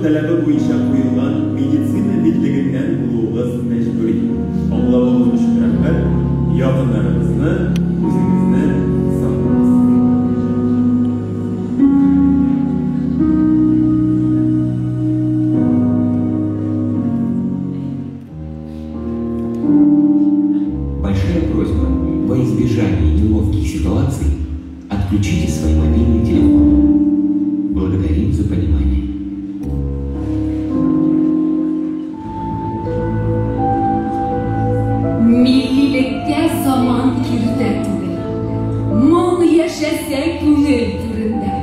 talaba bo'yicha qo'yilgan meditsina bitligidan bulug'imiz majburiy. Allohimiz uchun rahmat. Yaqinlarimizni, o'zingizni saqlaymiz. Большая просьба во избежание неловких ситуаций отключите свои мобильные телефоны. Благодарим за понимание. Millilikte zaman kirtetdi. Mal yaşasa gönül türünde.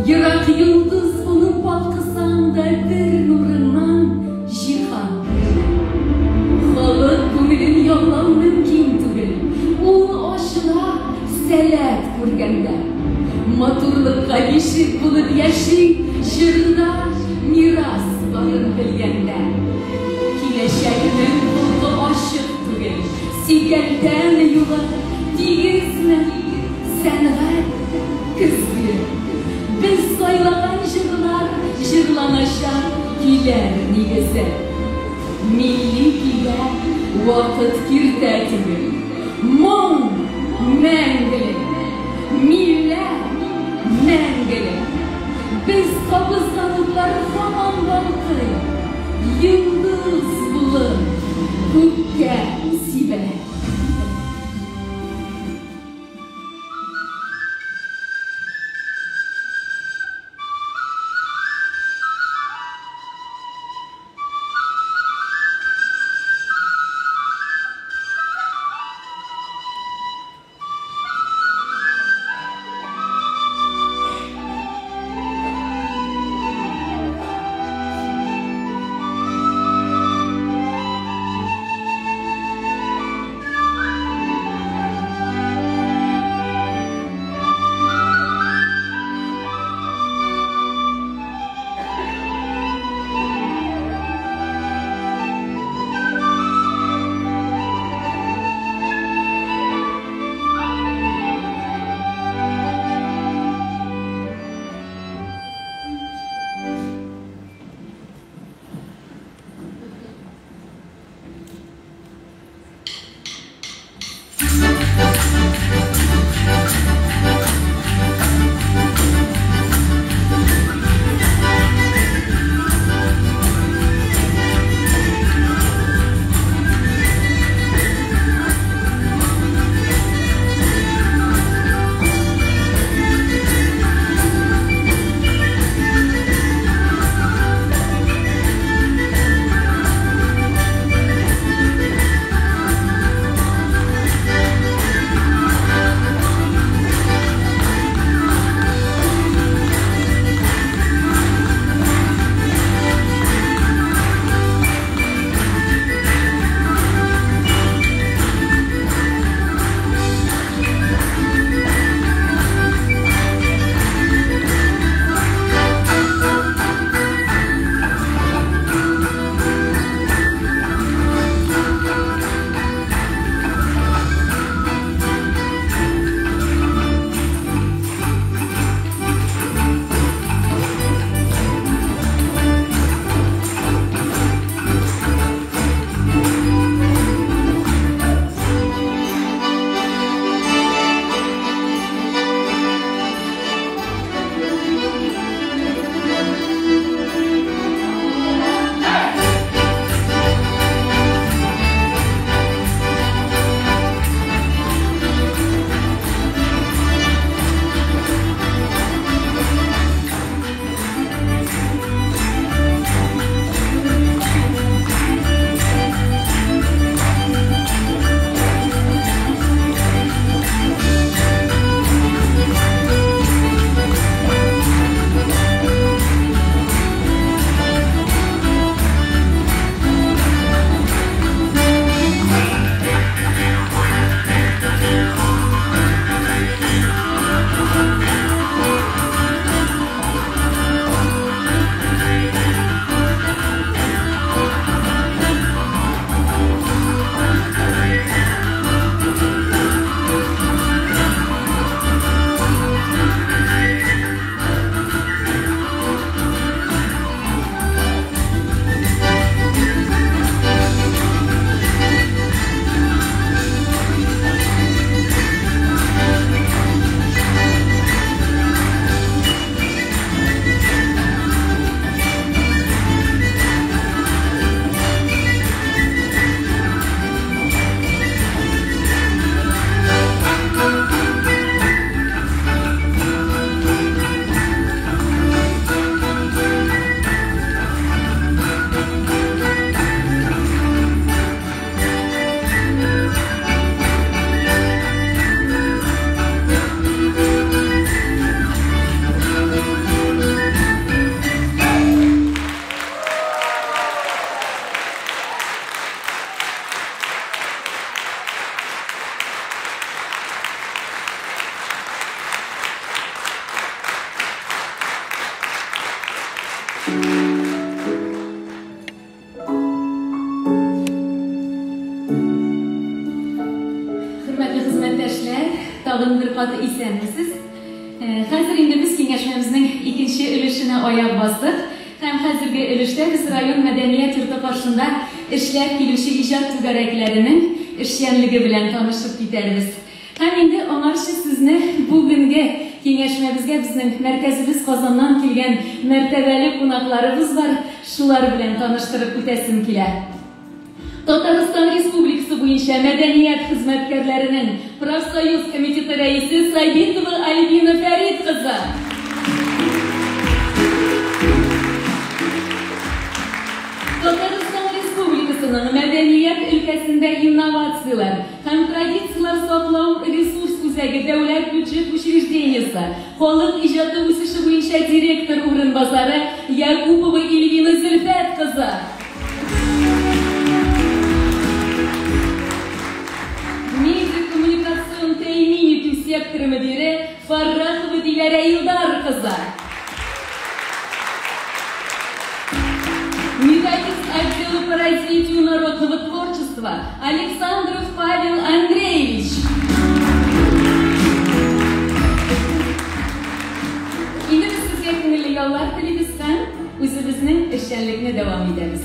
Yırak yıldız bulup balkısandadır nurundan jihan. Halık gönülün yollan mümkün tügül. Ul aşıla selet kurganda. Maturlukka yeşil bulup yaşı, jırda miras barın bilgende. Kileşeğinin buldu aşık tügül. Sigelden yola diyizme, senğer kızgı. Biz saylanan jırlar, jırlanışa giler nigeze. Milli giler vakit kirtetimi. Mon mengili, millet mengili. Biz kabızlanıklar falan balkı. Yıldız bulun, hükke sibe. tağın bir katı isenmisiz. Hazır indi biz kengashmamizning ikinci ülüşüne oyak bastık. Hem hazırgi ülüşte biz rayon medeniyet yurtu karşısında işlep kilişi ijat tügareklerinin işyenligi bilen tanışıp giderimiz. Hem indi onarışı sizni bugünkü kengashmamizga bizning merkezimiz Kazandan kelgan mertebeli konaklarımız var. Şular bilen tanıştırıp ötesim kelar. Tatariston Respublikasi bo'yicha madaniyat xizmatkorlarining Profsoyuz komiteti raisi Saydetova Albina Farid qizi. Tatariston Respublikasining madaniyat ülkesinde innovatsiyalar ham traditsiyalar saqlov resurs o'zagi davlat byudjet учрежденияsi Xalq ijodi o'sishi bo'yicha direktor o'rinbosari Yakupova Elvina Zulfat qizi. Медиакоммуникацион тәэмин сектор мөдире Фаррахова Дилара Илдар qizi. Методист отдела по развитию народного творчества Александров Павел Андреевич. Endi biz sizga ko'ngilli yollar tilaymiz ham o'zimizning ishchanlikni davom etamiz.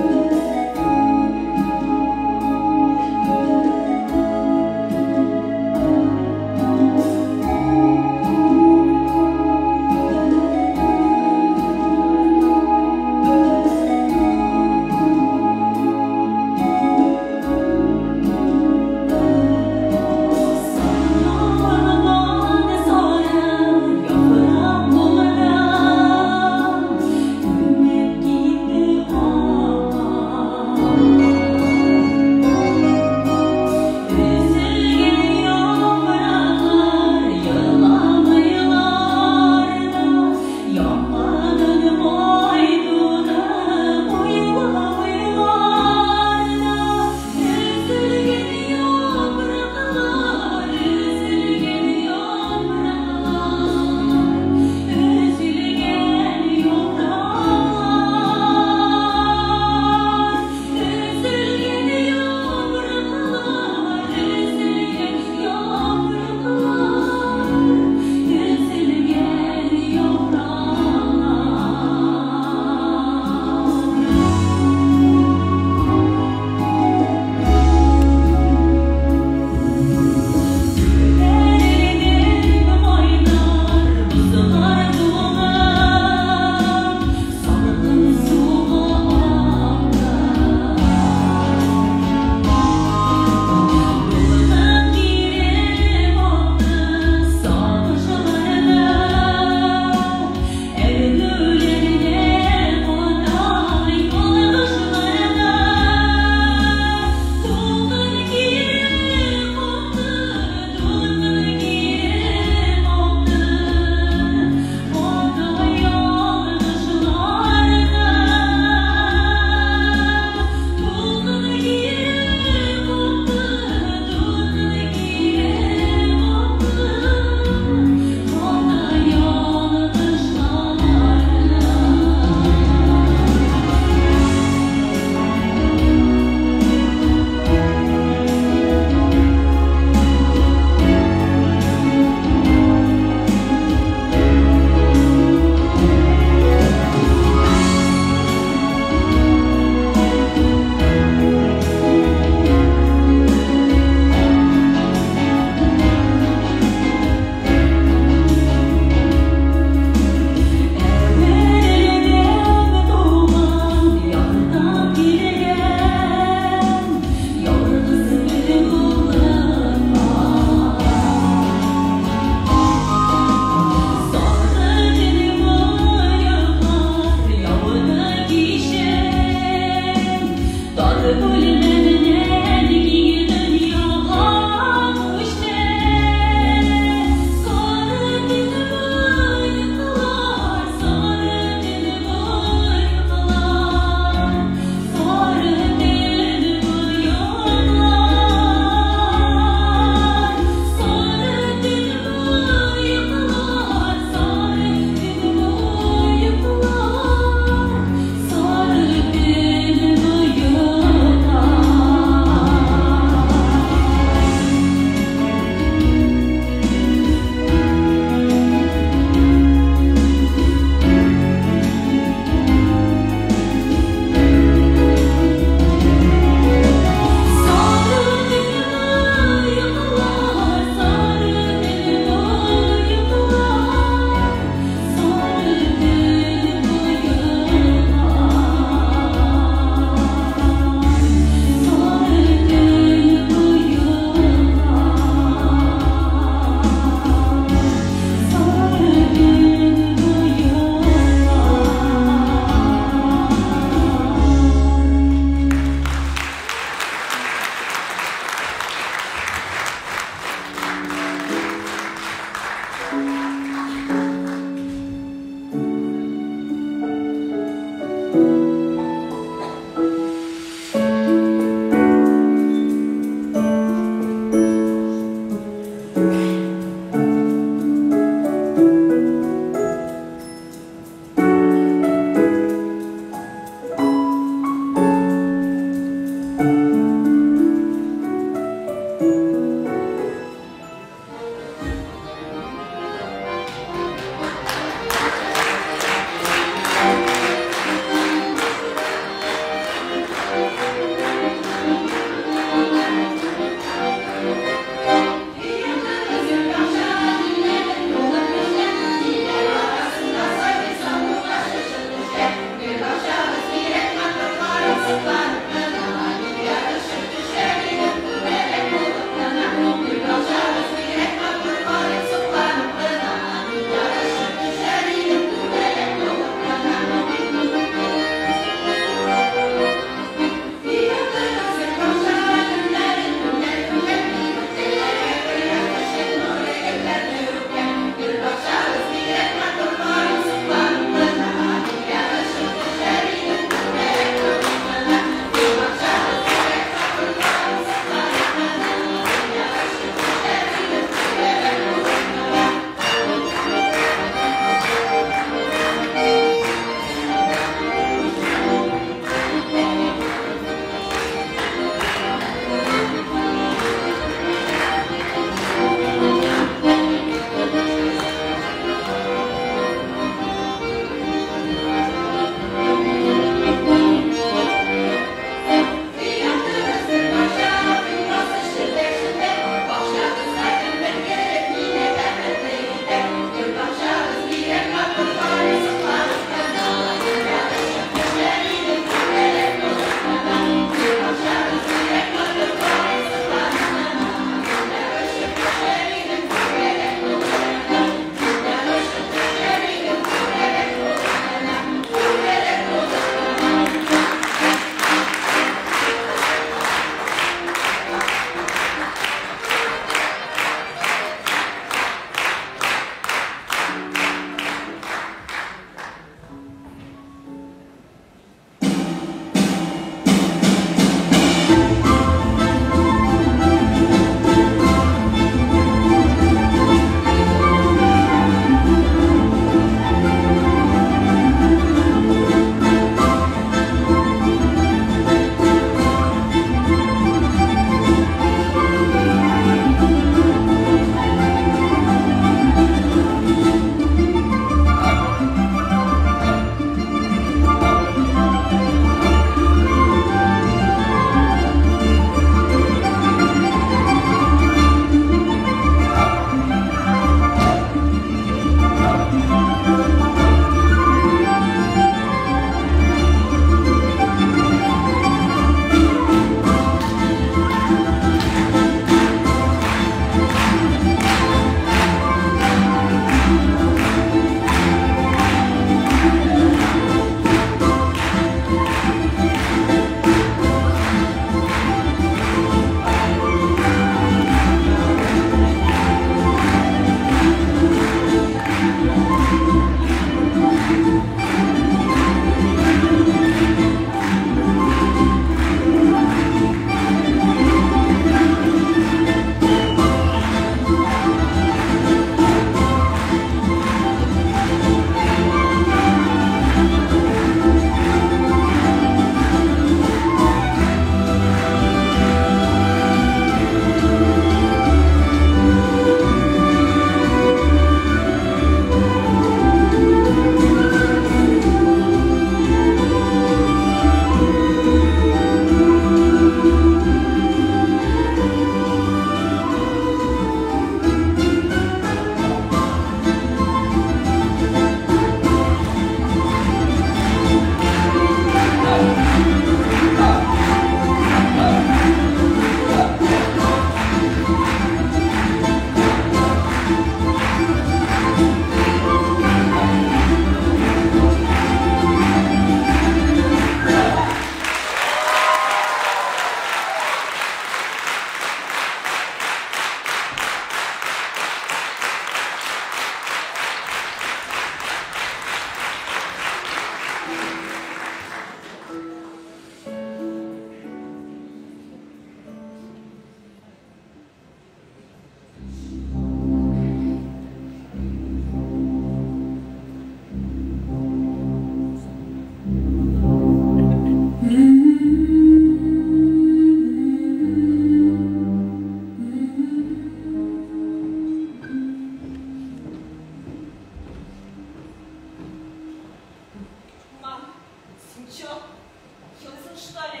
Учился, что ли?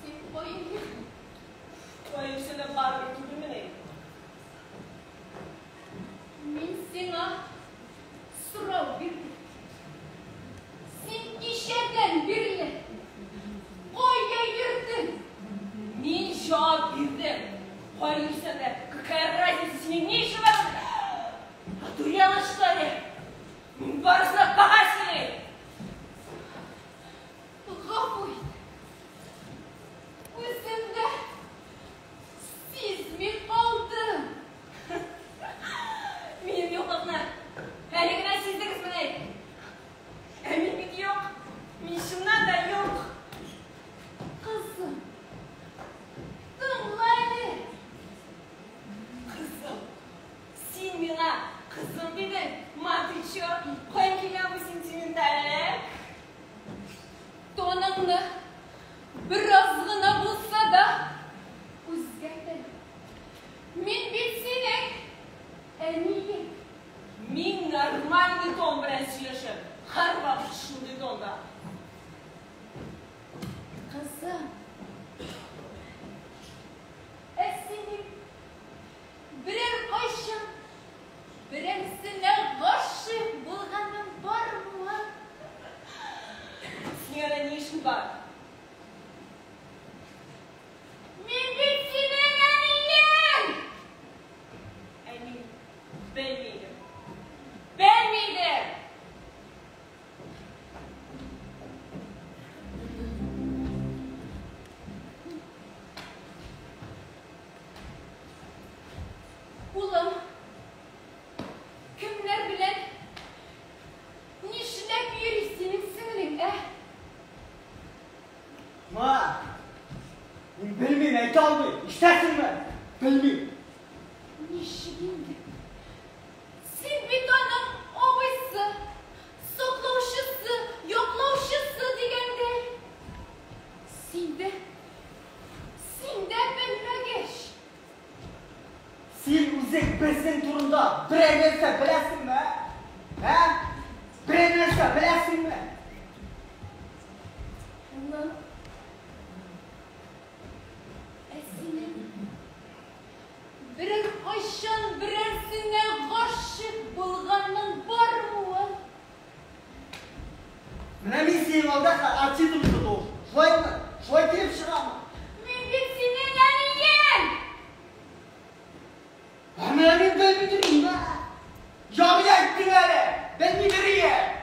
Sen boyun. Боишься на барбе тюрьмы? Мен сеңа сұрау бердім. Сен кешеден берлі қойға ердің. Мен жауап бердім. Боишься да? Какая разница, с ней нечего? Одурела, что ли? Барса погасили! Ғафу ет. Өзімді сезмей қалдым. Менің жоқтығына әлігіне сіздіңіз міней. Әмін бет жоқ. Мен шыннан да жоқ. Қызым, тыңлайды. Қызым, сен мена қызым дедің. Ма ты чё? Қойын келген бұл сентиментальный. Тоныңны біраз ғына болса да өзгерді. Мен бетсенек әмейім. Мен нормальный тон білән сөйлешіп, қарбап шынды тонда. Қызым, әсенем бірер қайшым, бірімсіне ғашық болғаным бар ма? Сенде не işin var? Мен бетсенен әмейім. Emin, ben miydim? Ben miydim? Улым, kimler bilen nişlep yürüsünün sіңлің, Ma, ben bilmeyeyim, ete almayayım. İstersin mi? Bilmeyeyim. Нишігінді. Сен бит оның обысы, соқлаушысы, yoqlaушысы дегенде. Сенден білмегеш. Sen uzak besin turunda bir evvelse bilesin mi? He? Bir evvelse bilesin mi? Улым, әсенем, бірер қашан бірерсіне ғашық болғаның бар ма? Mine min senin aldakla açı duruşu doğur. Şoy mı? Şoy girip çıkama. Мен бит сенен әмейім. Hemen ben bildireyim ha. Ya bir de ettin öyle. Ben bildireyim.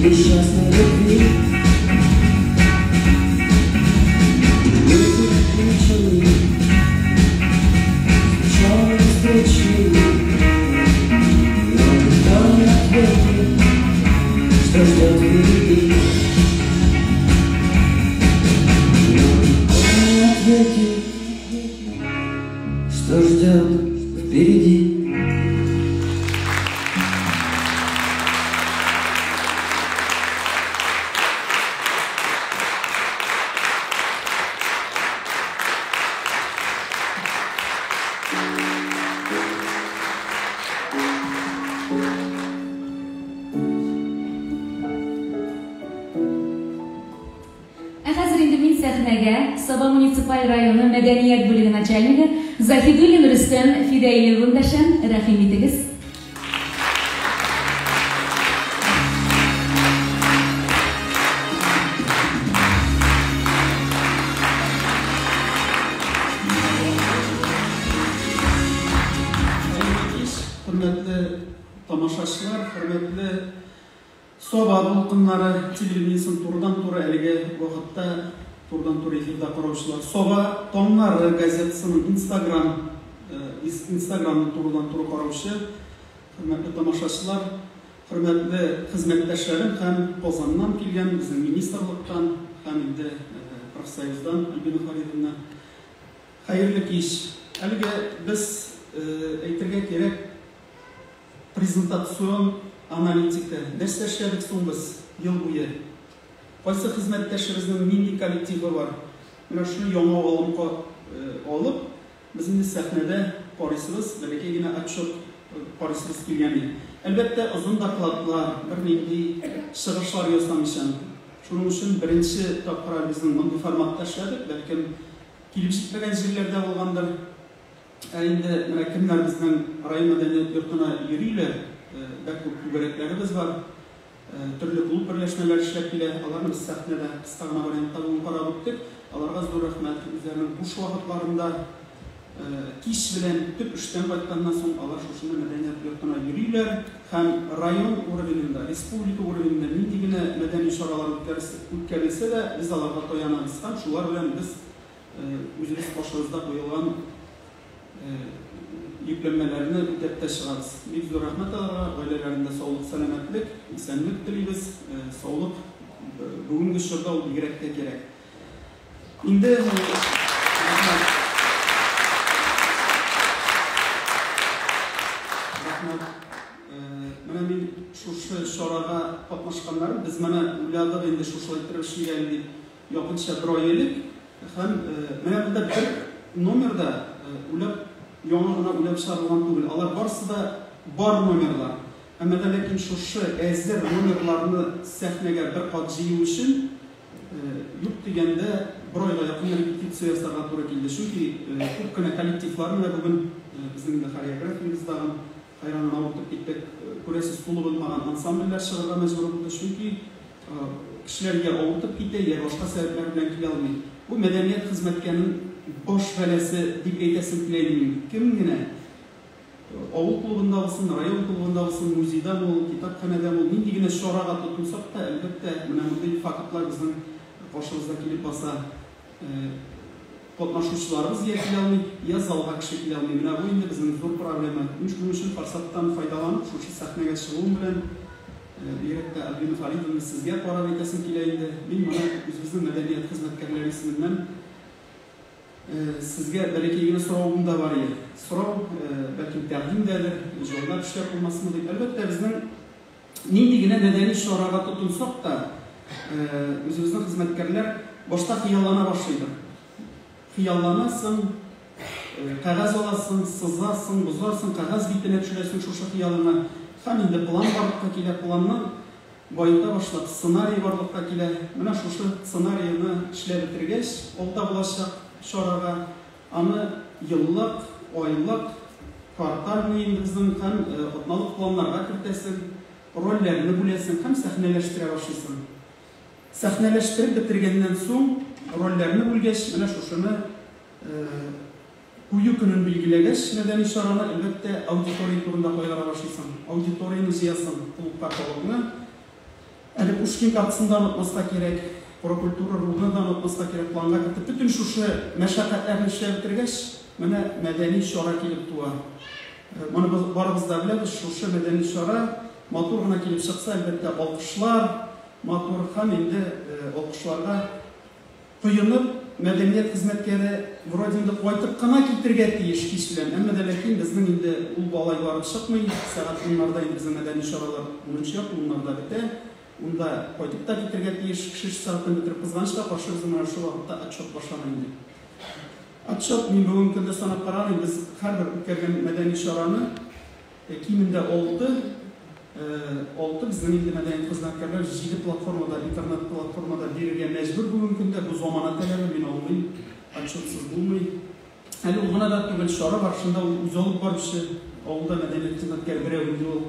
Несчастной любви выключены, случайно встречены, но никто не ответит, что ждет впереди. Но никто не ответит, что ждет впереди. Saba Municipal Rayonu Medeniyet Bölümü Начальнигы Захидуллин Рүстем Фидейлевин дәшән рәхим итегез. Hürmetli tamaşaçılar, hürmetli Soba bulqınları телевизиясын турдан-тура әлеге вакытта турдан-тура эфирде караучылар. Соба тоннары газетасының Инстаграмны турдан-тура караучы, hürmetli тамашачылар, hürmetli хезмәттәшләрем һәм Казаннан килгән безнең министрлыктан һәм инде профсоюздан Альбина Фаридовна. Хәерле кич. Әлегә без әйтергә кирәк презентацион аналитика. Нәрсә эшләдек соң без ел буе? Кайсы хезмәттәшебезнең нинди коллективы бар? Менә шуны яңа алымга алып, без инде сәхнәдә карыйсыбыз, бәлки генә отчет карыйсыбыз килгән. Әлбәттә, озын докладлар, бернинди чыгышлар ясамыйчан. Шуның өчен беренче тапкыр безнең мондый форматта эшләдек, бәлки килеп җитмәгән җирләрдә булгандыр. Инде менә кемнәр безнең район мәдәният йортына йөриләр, бәк күп күбрәкләребез бар. Төрле клуб берләшмәләр эшләп килә, аларны без сәхнәдә кыска гына вариантта карап үттек. Аларга зур рәхмәт. Үзләренең буш вакытларында кич белән төп эштән кайтканнан соң алар шушында мәдәният йортына йөриләр һәм район уровенендә, республика уровенендә нинди генә мәдәни чаралар үткәрелсә дә, без аларга таянабыз һәм шулар белән без үзебез башыбызда куелган yüklənmələrini üddətdə çıxarız. Biz zor rəhmət alaraq, ailələrində sağlıq, sələmətlік, isənlik diliyimiz, sağlıq bugünkü şurada ol birəkdə gerək. İndi mənə min şuşu şorağa qatnaşqanlarım, biz mənə uyladıq indi şuşlaytırıb işləyəli yaxınca bir ay elik. Mənə burada bir номерда үләп яңагына үләп чыгарылган түгел. Алар барысы да бар номерлар. Әмма да ләкин шушы әзер номерларны сәхнәгә бер кат җыю өчен юк дигәндә бер айга якын репетиция ясарга туры килде. Чөнки күп кенә коллективларны бүген безнең дә хореографиябыздагы хайранына утырып киттек. Күрәсез тулы булмаган ансамбльләр чыгарга мәҗбүр булды. Чөнки кешеләргә авыртып китә, я башка сәбәпләр белән килә алмый. Бу мәдәният хезмәткәренең boş velesi dip eytesin kileyim. Kim yine? Avul klubunda olsun, rayon klubunda olsun, müzide ol, kitaphanede ol, nindi yine şorağa tutulsak da elbette önemli fakatlar bizim başımızda kilip basa katnaşmışlarımız yetkiyle almayı, ya zalga şekilde almayı. Bu indi bizim zor problemi. Bunun için fırsattan faydalanıp, şu sahneye çıkılığım bilen bir de Albina Faridovna sizge para eytesin kileyinde. Bilmem, bizim medeniyet hizmetkarları isminden sizge belki yine sorağım da var ya. Sorağım belki təqdim dədir, jollar işlər olmasını deyib. Əlbəttə bizden nindi yine medeni şorağa tutunsaq da özümüzün hizmetkarlar başta xiyallana başlaydı. Xiyallanasın, qağaz alasın, sızasın, buzarsın, qağaz bitine düşürəsin şuşa xiyalına. Hem indi plan varlıqqa kile, plandan bayıda başladı, ssenariy varlıqqa kile. Mənə şuşa ssenariyini işlə bitirgeç, olda bulaşaq şorağa. Anı yıllık, aylık, kvartalni bizden hem atnalık planlarga kirtesin, rollerini bilesin, hem sahneleştire başlasın. Sahneleştirip bitirgenden soň rollerini bilgeç, mənə şuşunu Кую күнін білгілегеш, мәдәни шараны әлбәттә аудитория турында қойғара башлыйсың. Аудиторияны жиясың клубка толығына. Әлі Пушкин картасында ұнытмасқа керек, прокультура руhını да ұнытмасқа керек, планға кіртіп, бүтін шушы мәшәқәтләрне эшләп бетергәч, менә мәдәни шара килеп туа. Моны барыбыз да беләбез, шушы мәдәни шара матур гына килеп чыкса, әлбәттә алкышлар, матур һәм инде алкышларга коенып, мәдәният хезмәткәре вроде инде кайтып кына китергә тиеш кич белән. Әмма дә ләкин безнең инде ул балайлар чыкмый, сәгать 10:00-да инде безнең мәдәни шаралар 10:00-да бетә. Унда кайтып та китергә тиеш, кеше сәгатен бетереп кызганычка каршы безнең менә шу вакытта отчет башлана инде. Отчет мин бүген көндә санап карадым, без һәрбер үткәргән мәдәни шараны кимендә oldu bizning инде мәдәният хезмәткәрләр 7 платформада, интернет платформада бирергә мәҗбүр бүген көндә. Бу замана таләбе, мин алмыйм, отчетсыз булмый. Әле ул гына да түгел, шара барышында үзе алып баручы, авылда мәдәният хезмәткәре берәү инде ул,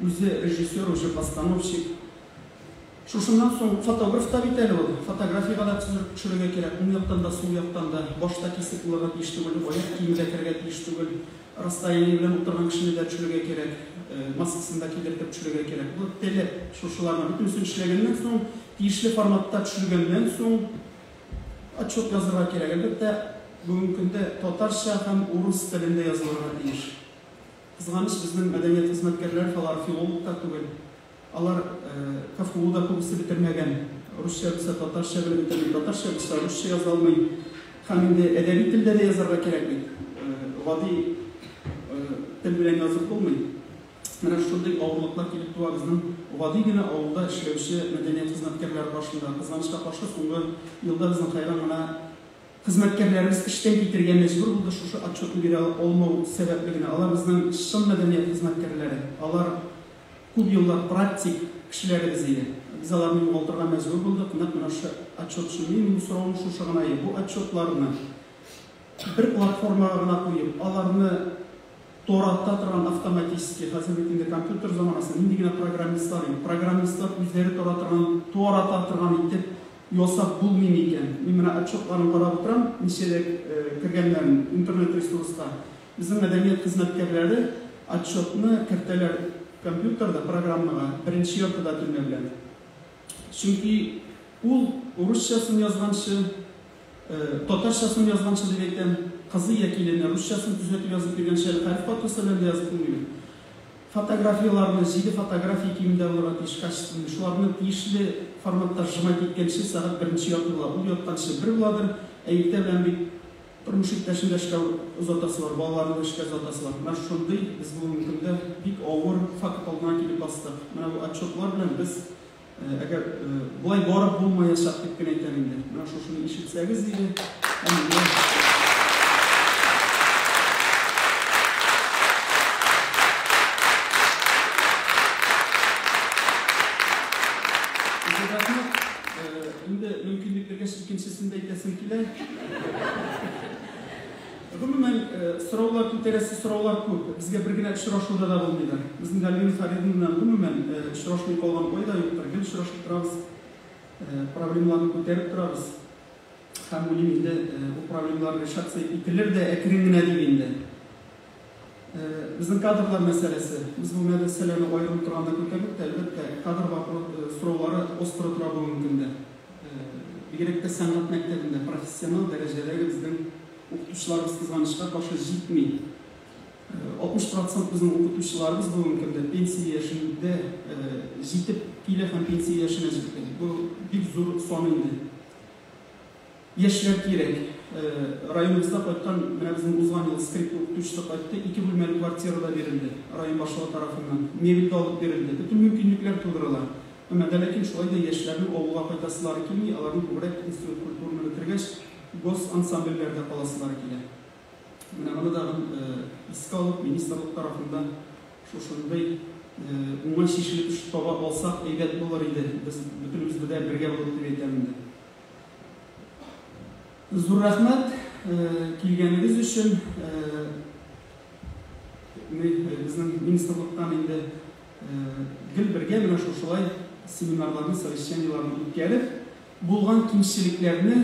үзе режиссер, үзе постановщик. Шушыннан соң фотограф та бит әле ул. Фотографияга да төшерергә кирәк, уң яктан да, сул яктан да, башта кисеп булырга тиеш түгел, аяк киемдә кергә тиеш түгел, расстояние белән утырган кешене дә төшерергә кирәк, маскасын да кидертеп төшерергә кирәк. Бу теле шушыларны бүтүнсен эшләгәннән соң, тиешле форматта төшергәннән соң отчет язырга кирәк. Әлбәттә, бүген көндә татарча һәм урыс телендә язылырга тиеш. Кызганыч, безнең мәдәният хезмәткәрләре, алар филолог та түгел. Алар КФУда күбесе бетермәгән. Русча белсә, татарча белеп бетерми, татарча белсә, русча яза алмый. Һәм инде әдәби телдә дә язарга кирәк бит. Гади тел белән язып булмый. Менә шундый авырлыклар килеп туа безнең гади генә авылда эшләүче мәдәният хезмәткәрләре башында. Кызганычка каршы, соңгы елда безнең хайран гына хезмәткәрләребез эштән китергән мәҗбүр булды шушы отчетны бирә алмау сәбәпле. Алар безнең чын мәдәният хезмәткәрләре. Алар күп еллар практик кешеләребез иде. Без аларны югалтырга мәҗбүр булдык. Менә шу отчет шуны, мин сорауым шушы гына иде. Бу отчетларны бер платформага гына куеп, аларны тората торган автоматически, хәзер бит инде компьютер заманасы, нинди генә программистлар үзләре тората торган итеп ясап булмый микән? Мин менә отчетларын карап торам, ничәдә кергәннәрен интернет ресурска. Безнең мәдәният хезмәткәрләре отчетны кертәләр компьютерда, программага, беренче яртыда төнлә белән. Чөнки ул урысчасын язганчы, татарчасын язганчы дип әйтәм, кызы якиленә русчасын төзәтеп язып биргәнчә хәреф катысында язып булмый. Фотографияларны, 7 фотография кимендә булырга тиеш качественно, шуларны тиешле форматта җыймай киткәнче сәгать беренче яртыда ул ятканчы бер буладыр, әйтә белән бит тормыш иптәшендә эшкә озатасы бар, балаларны эшкә озатасы бар. Менә шундый без бүген көндә бик авыр факт алдына килеп бастык. Менә бу отчетлар белән без әгәр булай барып булмаячак дип кенә әйтәм инде. Менә шушыны ишетсәгез диде. Инде мөмкинлекләргә икенчесендә әйтәсем килә. Гомумән сораулар күтәрәсе сораулар күп. Безгә бер генә очрашуда да булмыйдыр. Безнең Галина Фаридовна гомумән очрашмый калган бойда юктыр. Гел очрашып торабыз. Проблемаларны күтәреп торабыз. Һәм уйлыйм инде бу проблемалар решация ителер дә әкрен генә дип инде. Безнең кадрлар мәсьәләсе. Без бу мәсьәләне аерым торганда күтәрдек, әлбәттә кадр сораулары остро тора бүген көндә. Бигрәк тә сәнгать мәктәбендә профессионал дәрәҗәдәге безнең укытучыларыбыз кызганычка каршы җитми. 60% безнең укытучыларыбыз бүген көндә пенсия яшендә җитеп килә һәм пенсия яшенә җитә. Бу бик зур сан инде. Яшьләр кирәк. Районыбызда кайткан, менә безнең узган ел скрипт укытучысы кайтты, 2 бүлмәле квартирада бирелде. Район башлыгы тарафыннан мебель алып бирелде. Бүтән мөмкинлекләр тудырыла. Әмма дә ләкин шулай да яшьләрнең авылга кайтасылары килми, аларны күбрәк институт культураны бетергәч, гос ансамбльләрдә каласылары килә. Менә моны да искә алып министрлык тарафындан шушындай уңай шешелеп эш таба алсак әйбәт булыр иде. Без бөтенебез дә бергә булып дип әйтәм инде. Зур рәхмәт килгәнегез өчен. Безнең министрлыктан инде гел бергә менә шушылай семинарларны, совещанияларны үткәреп, булган кимчелекләрне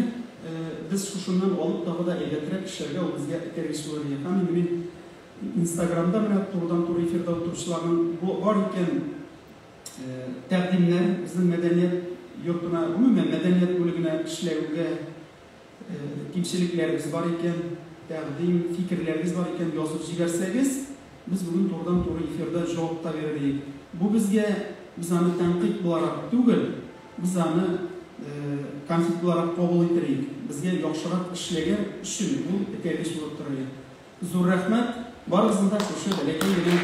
biz şuşundan alıp daha da elektrik işlerge o bizge tergisi var. Hem benim Instagram'da mene turdan tur efirde oturuşlarının bu var iken təqdimlər bizim medeniyet yurtuna, umumen medeniyet bölümüne işlevge kimçiliklerimiz var iken, təqdim fikirlerimiz var iken yazıp jiberseniz, biz bugün turdan tur efirde cevap da verdik. Bu bizge bizani tanqid olarak tugul, bizani konflikt olarak kabul ettirik. Bizge yaxşırak işlege üçün bu tergis bulup duruyor. Zor rahmet, barızında şuşu belki yine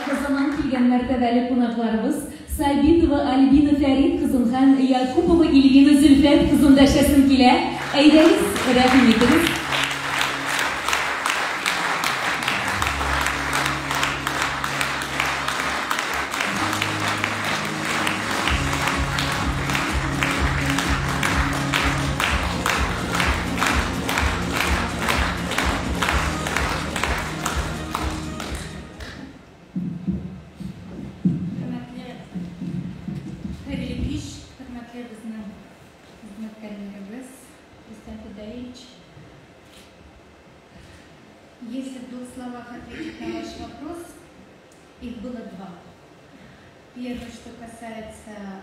kazanan kilgen mertebeli konaklarımız Saybinova Albina Ferit kızın hem Yakupova İlgina Zülfet kızın daşasın kile eyderiz, rahim ederiz. Если в двух словах ответить на ваш вопрос, их было два. Первое, что касается,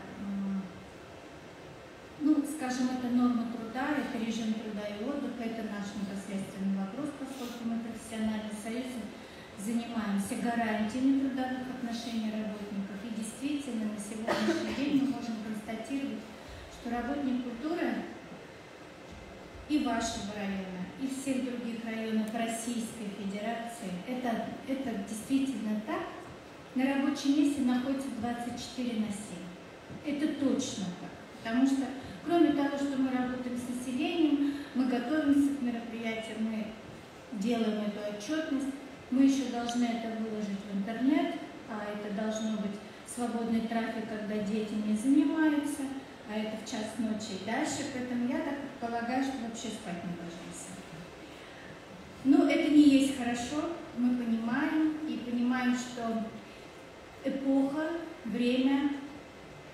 ну, скажем, это норма труда, это режим труда и отдыха, это наш непосредственный вопрос, поскольку мы профессиональный союз занимаемся гарантиями трудовых отношений работников. И действительно, на сегодняшний день мы можем констатировать, что работник культуры и вашего района, и всех других районов Российской Федерации, это действительно так, на рабочем месте находится 24/7. Это точно так. Потому что, кроме того, что мы работаем с населением, мы готовимся к мероприятиям, мы делаем эту отчетность, мы еще должны это выложить в интернет, а это должно быть свободный трафик, когда дети не занимаются, а это в час ночи и дальше, поэтому я так предполагаю, что вообще спать не ложимся. Но это не есть хорошо, мы понимаем, и понимаем, что эпоха, время,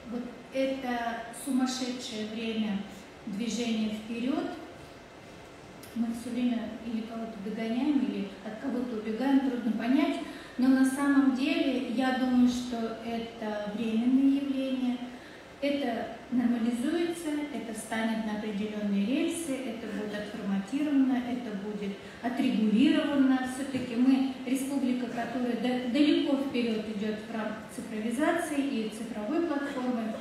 вот это сумасшедшее время движения вперед, мы все время или кого-то догоняем, или от кого-то убегаем, трудно понять, но на самом деле я думаю, что это временное явление, это нормализуется, это встанет на определенные рельсы, это будет отформатировано, это будет отрегулировано. Все-таки мы республика, которая далеко вперед идет в рамках цифровизации и цифровой платформы.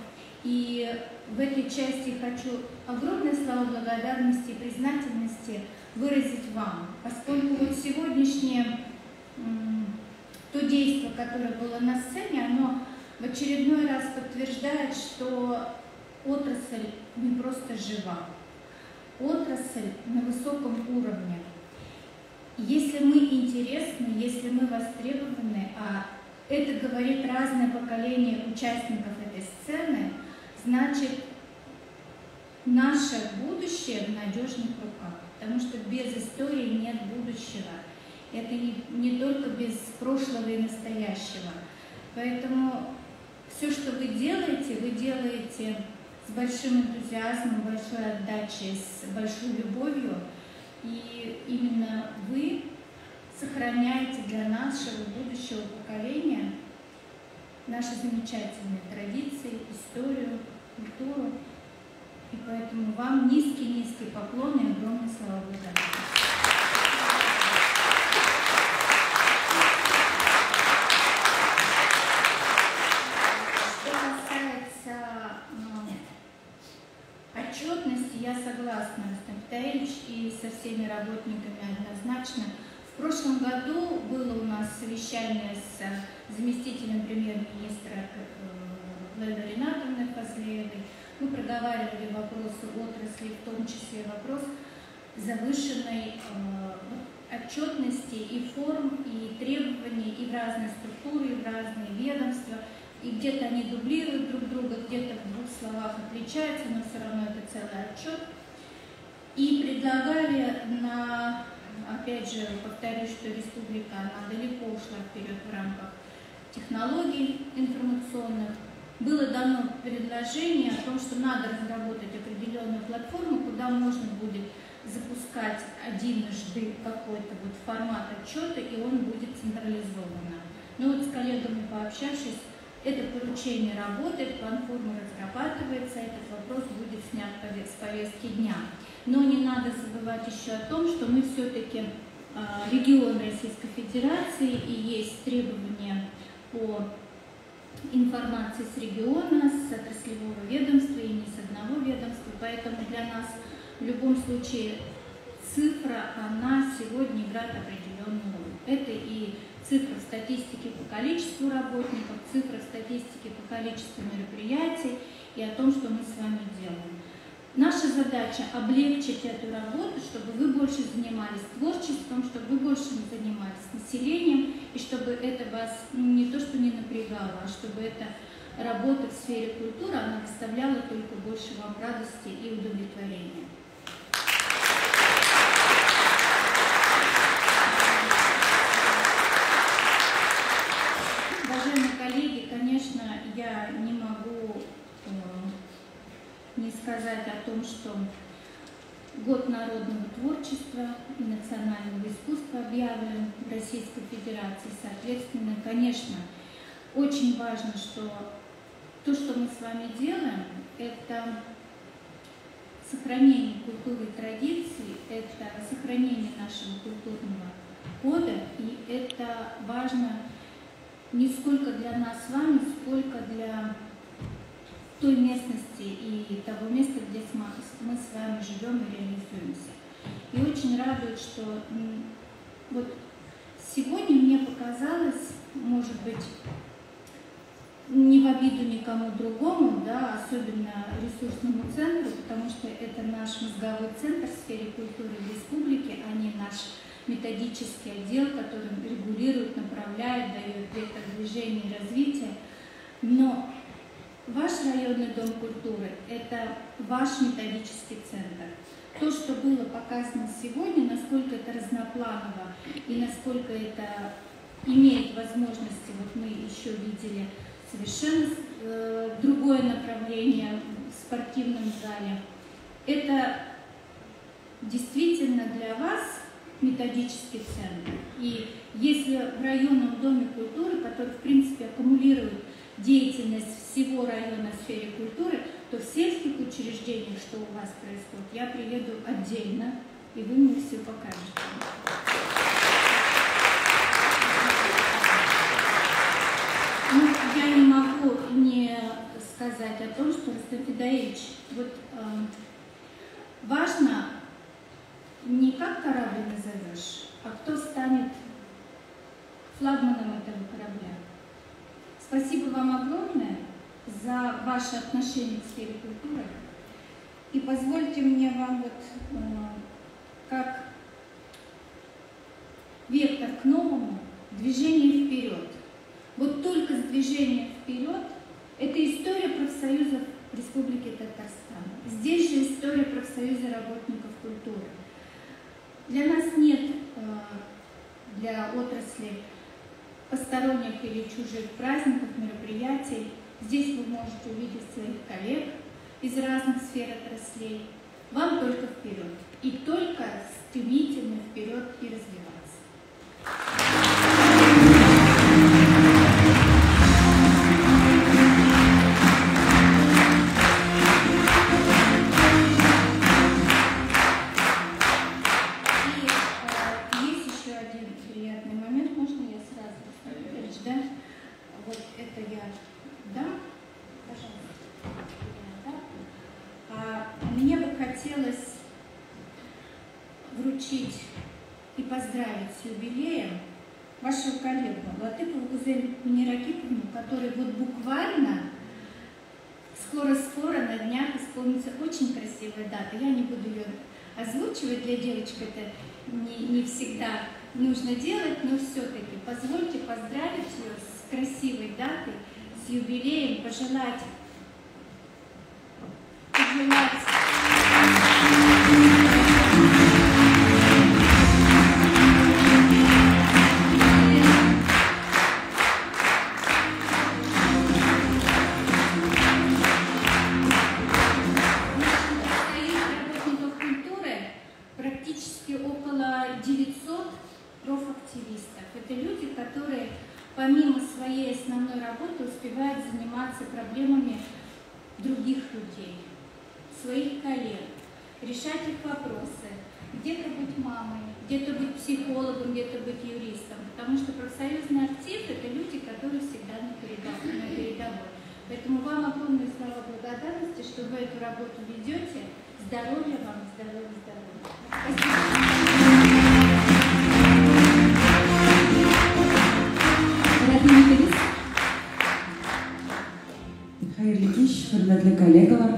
И в этой части хочу огромное слово благодарности и признательности выразить вам, поскольку вот сегодняшнее то действие, которое было на сцене, оно в очередной раз подтверждает, что отрасль не просто жива, отрасль на высоком уровне. Если мы интересны, если мы востребованы, а это говорит разное поколение участников этой сцены, значит, наше будущее в надежных руках, потому что без истории нет будущего. Это не только без прошлого и настоящего. Поэтому все, что вы делаете с большим энтузиазмом, большой отдачей, с большой любовью. И именно вы сохраняете для нашего будущего поколения наши замечательные традиции, историю, культуру. И поэтому вам низкий-низкий поклон и огромное слава благодарности. Отчетности, я согласна, Рустам Питаевич, и со всеми работниками однозначно. В прошлом году было у нас совещание с заместителем премьер-министра Владимиром Ринатовной Фазлеевой. Мы проговаривали вопросы отрасли, в том числе вопрос завышенной отчетности и форм, и требований, и в разные структуры, и в разные ведомства. И где-то они дублируют друг друга, где-то в двух словах отличаются, но все равно это целый отчет. И предлагали на опять же, повторюсь, что республика, она далеко ушла вперед в рамках технологий информационных. Было дано предложение о том, что надо разработать определенную платформу, куда можно будет запускать единожды какой-то вот формат отчета, и он будет централизованно. Но вот с коллегами пообщавшись, это поручение работает, платформа разрабатывается, этот вопрос будет снят с повестки дня. Но не надо забывать еще о том, что мы все-таки регион Российской Федерации, и есть требования по информации с региона, с отраслевого ведомства и не с одного ведомства, поэтому для нас в любом случае цифра, она сегодня играет определенную роль. Это и цифра в статистике по количеству работников, цифра в статистике по количеству мероприятий и о том, что мы с вами делаем. Наша задача облегчить эту работу, чтобы вы больше занимались творчеством, чтобы вы больше занимались населением, и чтобы это вас не то что не напрягало, а чтобы эта работа в сфере культуры, она доставляла только больше вам радости и удовлетворения. Уважаемые коллеги, конечно, я не могу не сказать о том, что Год народного творчества и национального искусства объявлен в Российской Федерации. Соответственно, конечно, очень важно, что то, что мы с вами делаем, это сохранение культуры и традиций, это сохранение нашего культурного кода, и это важно не сколько для нас с вами, сколько для той местности и того места, где мы с вами живем и реализуемся. И очень радует, что вот сегодня мне показалось, может быть, не в обиду никому другому, да, особенно ресурсному центру, потому что это наш мозговой центр в сфере культуры в республике, а не наш методический отдел, который регулирует, направляет, дает вектор движения и развития. Но ваш районный дом культуры – это ваш методический центр. То, что было показано сегодня, насколько это разнопланово и насколько это имеет возможности, вот мы еще видели совершенно другое направление в спортивном зале, это действительно для вас методический центр. И если в районном доме культуры, который в принципе аккумулирует деятельность всего района в сфере культуры, то в сельских учреждениях, что у вас происходит, я приеду отдельно, и вы мне все покажете. Ну, я не могу не сказать о том, что, Рустам Федоевич, вот важно не как корабль назовешь, а кто станет флагманом этого корабля. Спасибо вам огромное за ваше отношение к сфере культуры. И позвольте мне вам вот как вектор к новому движение вперед. Вот только с движением вперед это история профсоюзов Республики Татарстан. Здесь же история профсоюза работников культуры. Для нас нет, для отрасли, посторонних или чужих праздников, мероприятий. Здесь вы можете увидеть своих коллег из разных сфер отраслей. Вам только вперед. И только стремительно вперед и развиваться. Мне бы хотелось вручить и поздравить с юбилеем вашего коллегу Латыпову Гузель Миниракиповну, который вот буквально скоро-скоро на днях исполнится очень красивая дата. Я не буду ее озвучивать, для девочек это не всегда нужно делать, но все-таки позвольте поздравить ее с красивой датой, с юбилеем, пожелать работу, успевает заниматься проблемами других людей, своих коллег, решать их вопросы, где-то быть мамой, где-то быть психологом, где-то быть юристом, потому что профсоюзный актив – это люди, которые всегда на передовой. Поэтому вам огромные слова благодарности, что вы эту работу ведете. Здоровья вам, здоровья, здоровья. Спасибо. Xayrli kech, hurmatli kollegalar.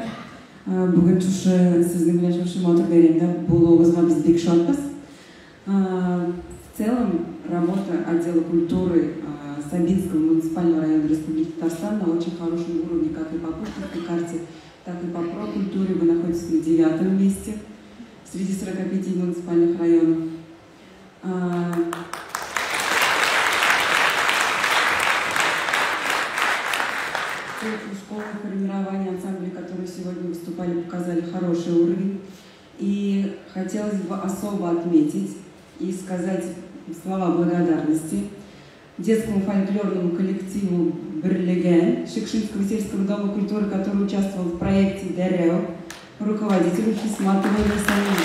Bugun sizning bilan shu motor berenda bo'lishimizga biz bek shodmiz. В целом, работа отдела культуры Сабинского муниципального района Республики Татарстан на очень хорошем уровне, как и по путинской карте, так и по прокультуре. Вы находитесь на 9-м месте среди 45 муниципальных районов. Школы формирования ансамблей, которые сегодня выступали, показали хороший уровень. И хотелось бы особо отметить и сказать слова благодарности детскому фольклорному коллективу «Бірліген» Шекшинского сельского дома культуры, который участвовал в проекте «Дерео», руководителю Хисматовой Лисовой.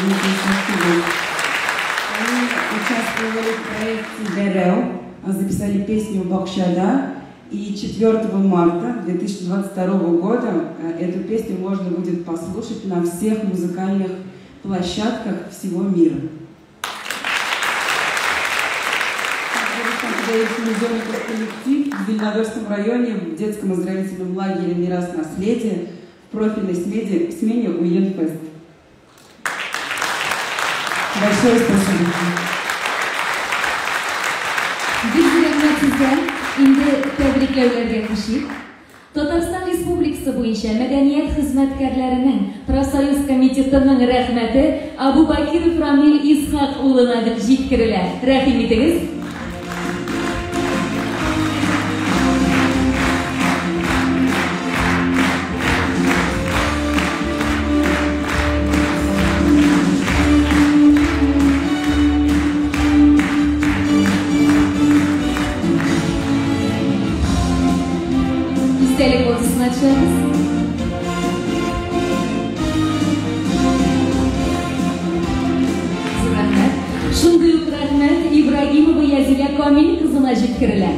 Они участвовали в проекте «Дерео», записали песню «Бакшада». И 4 марта 2022 года эту песню можно будет послушать на всех музыкальных площадках всего мира. Коллектив в Зеленодольском районе в детском оздоровительном лагере «Мирас наследие» в профильной смене «Уенфест». Большое спасибо. Endi tabriklarga qo'shib, Tatarston Respublikasi bo'yicha madaniyat xizmatkorlarining Profsoyuz komitetining rahmati Abu Bakirov Ramil Ishoq o'g'lina deb yetkirilar. Rahim etiniz. Shunday rahmat Ibragimova Yazila Komil qizina yetkirilar.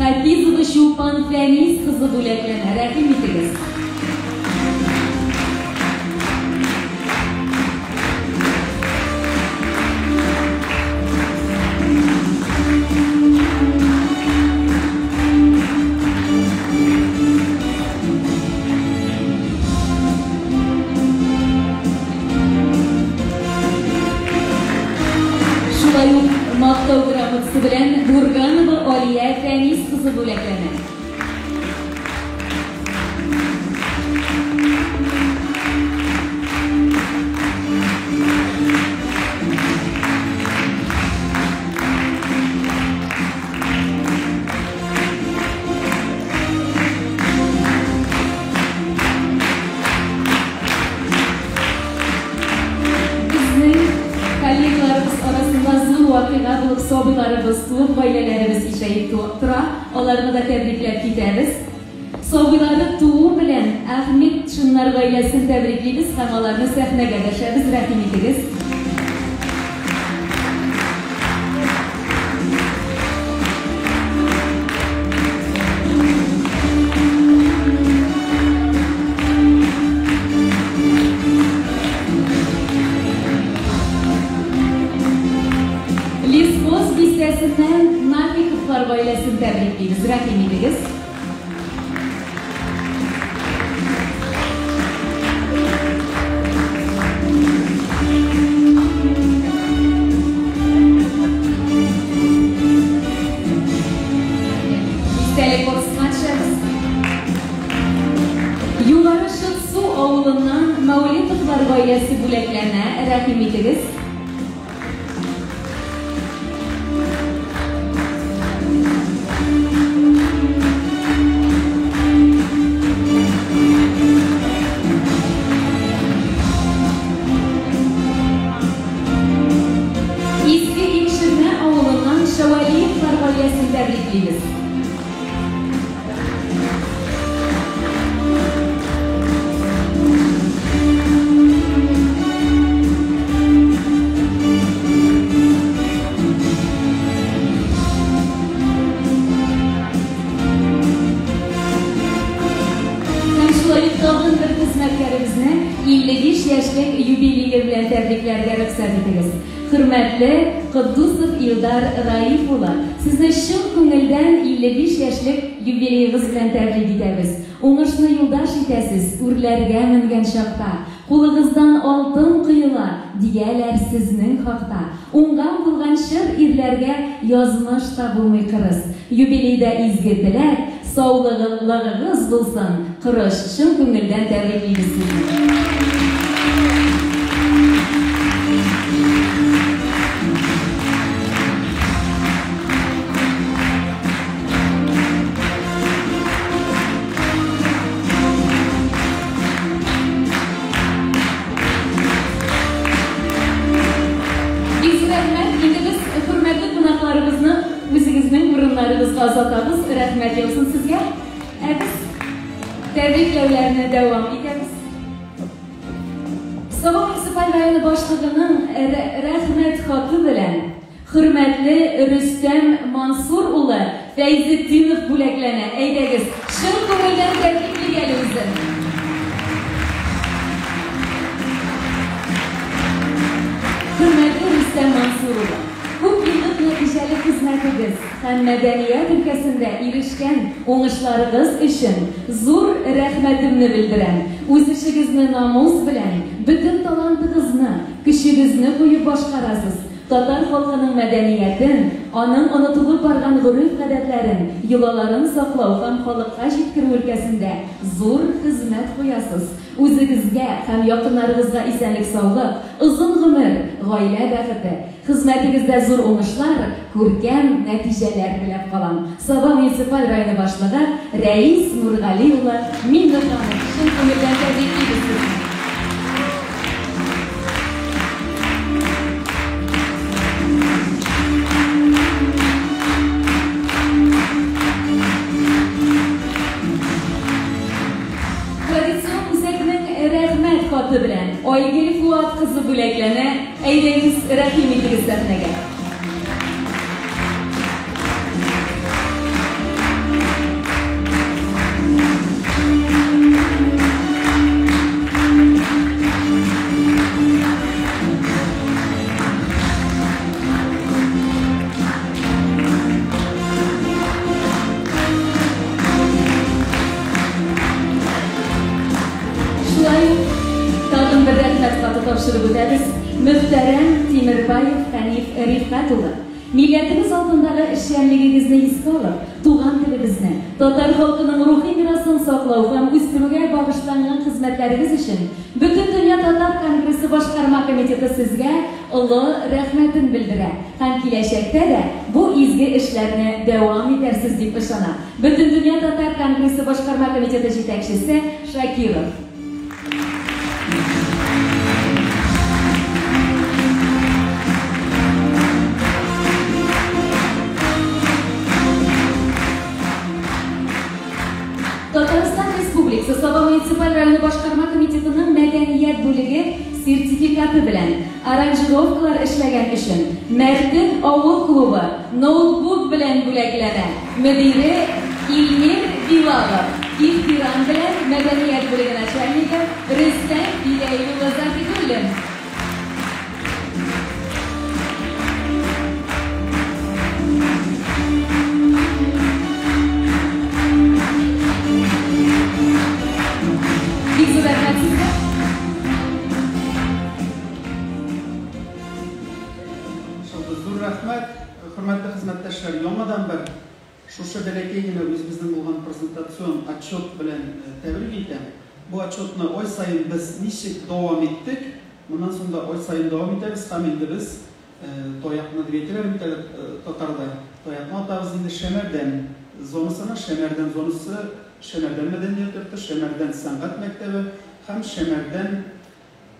Hafizova Shupan Faniz qizi bo'laklana rahim etiniz. Maqtov gramotasi bilan Burganova Oliya Faniz qizi bo'laklana. Sobilarimiz, to'rt oilalarimiz ishlayib tura, ularni da tabriklab ketamiz. Sobilari tug'um bilan Ahmed Shunnar oilasini tabriklaymiz, ham ularni sahnaga tashlaymiz. Rahim etiniz. ailesinden Nafi Kutlarba ailesini tebrikliyiz. Rahim ediniz. İstelik olsun açarız. Yuları Şıksu oğlundan Mavli Kutlarba ailesi buleklerine rahim ediniz. Tebrikliyiz. Hemşirelik dalın bir hizmetlerimizni 55 yaşlık yubileyi bilen tebriklerge ruhsat ediniz. Hürmetli Kudusov İldar Raifullah, sizni şın ko'ngildan 55 yaşlık yubileyingiz bilan tabrik etamiz. O'ngishni yo'ldosh etasiz, urlarga mingan chaqda, qo'lingizdan oltin quyila, deyalar sizning haqda. O'ngan bo'lgan shir erlarga yozmish tabulmay qiris. Yubileyda izgi tilak, sog'lig'ingiz bo'lsin. Qirish shın ko'ngildan tabriklaymiz sizni. Azatamiz, rahmat olsun sizga. Biz tabriklovlarni davom etamiz. So'g'd municipal rayoni boshlig'ining rahmat xati bilan hurmatli Rustam Mansur o'g'li Fayziddinov bo'laklana aydagiz. Shin ko'ngildan tabriklaymiz. Hurmatli Rustam Mansur o'g'li, ko'p yillik natijali xizmatingiz ham madaniyat ülkesinde erishgan o'ng'ishlaringiz uchun zo'r rahmatimni bildiraman. O'zishingizni namus bilan butun talantingizni, kuchingizni qo'yib boshqarasiz. Tatar xalqining madaniyatin, onun unutulib borgan urf-odatlarin, yulalarin saqlov ham xalqqa yetkazib ülkesinde zo'r xizmat qo'yasiz. O'zingizga ham yaqinlaringizga esenlik, sog'lik, uzun umr, oila baxti, xizmatingizda zo'r o'ng'ishlar, ko'rkam natijalar tilab qolaman. So'g'd municipal rayoni boshlig'i Rais Nurg'aliyev Minnatxonov shin ko'ngildan tabriklaymiz sizni. Rahmat xati bilan Oygul Fuat qizi bo'laklana aydangiz rahim etiniz sahnaga. Topshirib o'tamiz. Muhtaram Temirbayev Hanif Rifqatullah, millatimiz oldindagi ishchanligingizni esga olib, tug'an tilimizni, Tatar xalqining ruhiy merosini saqlov ham ustiga bag'ishlangan xizmatlaringiz uchun butun dunyo Tatar kongressi boshqarma komiteti sizga ulug' rahmatini bildiradi. Ham kelajakda da bu izgi ishlarni davom etarsiz deb ishonaman. Butun dunyo Tatar kongressi boshqarma komiteti yetakchisi Shakirov. Tatariston Respublikasi So'g'd municipal rayoni boshqarma komitetining madaniyat bo'ligi sertifikati bilan aranjirovkalar ishlagan uchun Martin Ovul klubi notebook bilan bo'laklanadi. Mudiri Ilmir Bilalov, ehtirom bilan madaniyat bo'ligi nachalniki Rustam Bilayevga zaxirulin. Зур рәхмәт, хөрмәтле хезмәттәшләр, яңадан бер шушы бәләкәй генә үзебезнең булган презентацион отчет белән тәбрик итәм. Бу отчетны ай сайын без ничек дәвам иттек, моннан соң да ай сайын дәвам итәбез һәм инде без тоякны дип әйтәләр бит татарда. Тоякны атабыз инде Шәмәрдән зонасына, Шәмәрдән зонасы, Шәмәрдән мәдәният йорты, Шәмәрдән сәнгать мәктәбе һәм Шәмәрдән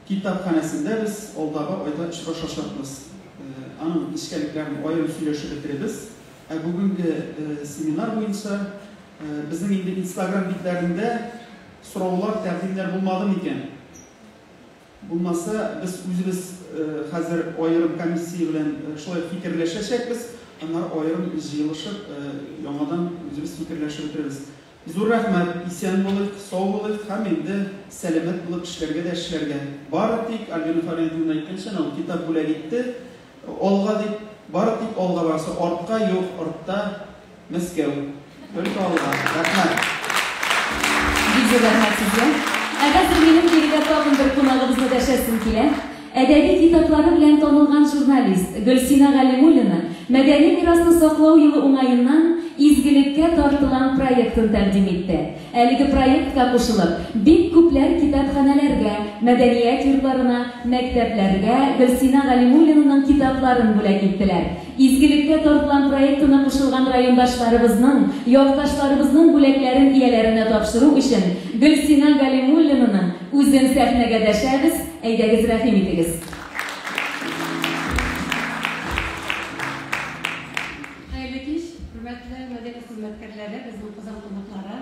китапханәсендә без алдагы айда очрашачакбыз. Аның эшкәлекләрен аерым сөйләшеп бетеребез. Бүгенге семинар буенча безнең инде Instagram битләрендә сораулар, тәкъдимнәр булмады микән? Булмаса, без үзебез хәзер аерым комиссия белән шулай фикерләшәчәкбез. Аннар аерым җыелышып, яңадан үзебез фикерләшеп бетеребез. Зур рәхмәт, исән булыйк, сау булыйк һәм инде сәламәт булып эшләргә дә эшләргә. Бары тик Альбина Фәридовна әйткәнчә, ул китап бүләк итте. Алга дип, бары тик алга барса, артка юк, артта Мәскәү. Бөлке алга. Рәхмәт. Бик рәхмәт сезгә. Хәзер минем кирегә тагын бер кунагыбызны дәшәсем килә. Әдәби китаплары белән танылган журналист Гөлсина Галимуллина мәдәни мирасны саклау елы уңаеннан изгелеккә тартылган проектын тәкъдим итте. Әлеге проектка кушылып, бик күпләр китапханәләргә, мәдәният йортларына, мәктәпләргә Гөлсина Галимуллинаның китапларын бүләк иттеләр. Изгелеккә тартылган проектына кушылган райондашларыбызның, якташларыбызның бүләкләрен ияләренә тапшыру өчен Гөлсина Галимуллинаның үзен сәхнәгә дәшәбез. Әйдәгез, рәхим итегез. Хәерле кич, хөрмәтле мәдәни хезмәткәрләре, безнең кызыл кунаклары.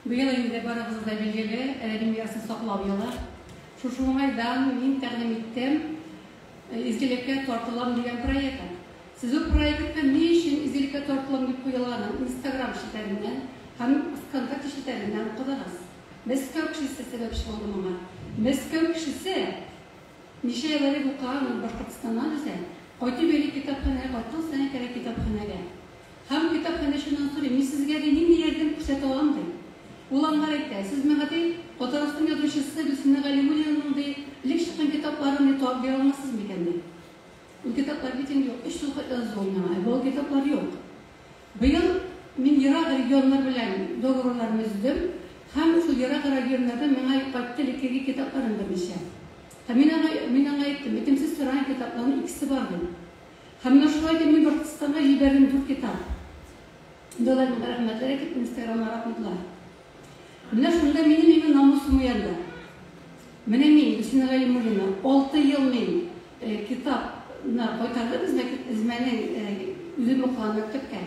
Бу ел инде барыгыз да билгеле, әдәби мирасын саклау елы. Шушы уңайдан мин тәкъдим иттем изгелеккә тартылам дигән проектны. Сез бу проектка ни өчен изгелеккә тартылам дип куелганын Instagram шитәреннән һәм ВКонтакте шитәреннән укыдыгыз. Мәскәү кешесе сәбәпче булды моңа. Мәскәү кешесе ничә еллар укыган Башкортстаннан үзе, кайтып бери китапханәгә кайтты, сәне кирәк китапханәгә. Һәм китапханәченнән сорый, мин сезгә нинди ярдәм күрсәтә алам ди. Ул аңлар әйтә, сез миңа ди, Татарстан язучысы Гөлсина Галимуллинаның ди, элек чыккан китапларын табып бирә алмассыз микән ди. Ул китаплар бит инде юк, 3 ел язылган, бу китаплар юк. Быел мин ерак регионнар белән договорларны үздем. Һәм шул ерак районнарда миңа кайтты китапларын бирмичә. Һәм мин аңа әйттем, сез сораган китапларның икесе бар ди. Һәм шулай дип мин Башкортстанга җибәрдем 4 китап. Долар рәхмәтләр әйтеп Инстаграмга рәхмәтләр. Менә шунда минем намусым уянды. Менә мин Гөлсина Галимуллина 6 ел мин китапны кайтардым үземнең үзем укыган мәктәпкә.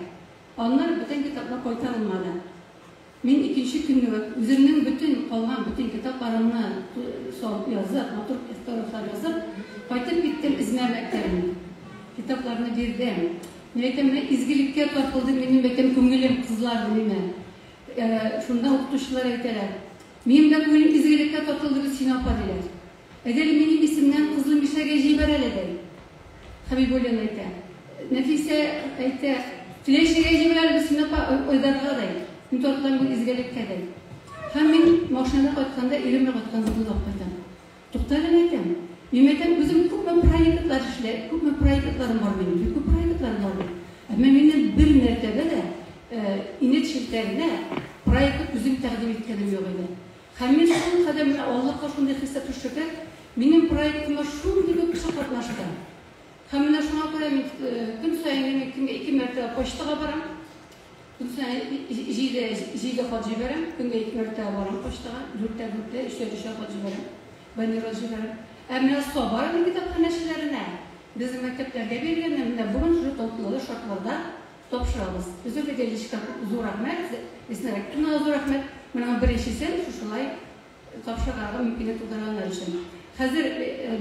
Аннар бөтен китаплар кайтарылмады. Мин икенче көнне үземнең бөтен калган бөтен китапларымны язып, матур историялар язып, кайтып киттем Измәр мәктәбенә. Китапларны бирдем. Ләкин изгелеккә тартылды минем бөтен күңелем кызлар диме. Шунда укытучылар әйтәләр. Минем дә күңелем изгелеккә тартылды дип син апа диләр. Әгәр минем исемнән кызлым бишәгә җибәрәләр ди. Хәбибуллина әйтә. Нәфисә әйтә, Тиләшегә җибәрәләр син апа уйдарга ди. Мин тартылам изгелеккә ди. Һәм мин машинада кайтканда, илемне кайтканда булып кайттым. Тукталып әйтәм. Мин әйтәм, үзем күпме проектлар эшләп, күпме проектларым бар минем, күп проектларым бар. Әмма минем бер мәртәбә дә инет шелтәренә проект үзем тәкъдим иткәнем юк иде. Һәм мин шул кадәр Аллаһка шундый хисап төшкән, минем проектыма шундый күп кеше катнашты. Һәм менә шуңа күрә мин көн саен көнгә 2 мәртәбә почтага барам. Көн саен җиде хат җибәрәм, көнгә 2 мәртәбә барам почтага, 4-3 хат җибәрәм. Баннерлар җибәрәм. Әмма сабар китапханәчеләренә безнең мәктәпләргә биргәннәр, менә бүген шул тотлы шартларда тапшырабыз. Безгә дәлишкә зур рәхмәт, исмәк, зур рәхмәт. Менә беренчесен шулай тапшырырга мөмкинлек тудырганнар өчен. Хәзер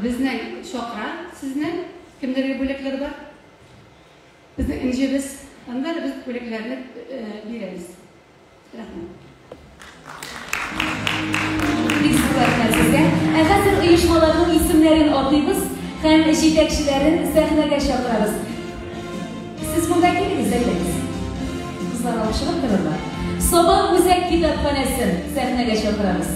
безнең шакра, сезнең кемнәргә бүләкләр бар? Безнең инҗебез, анда без бүләкләрне бирәбез. Рәхмәт. Хәзер оешмаларның исемнәрен атыйбыз һәм җитәкчеләрен сәхнәгә чакырабыз. Сез монда килегез, әйдәгез. Кызлар алышып торырлар. Сабан Үзәк китапханәсен сәхнәгә чакырабыз.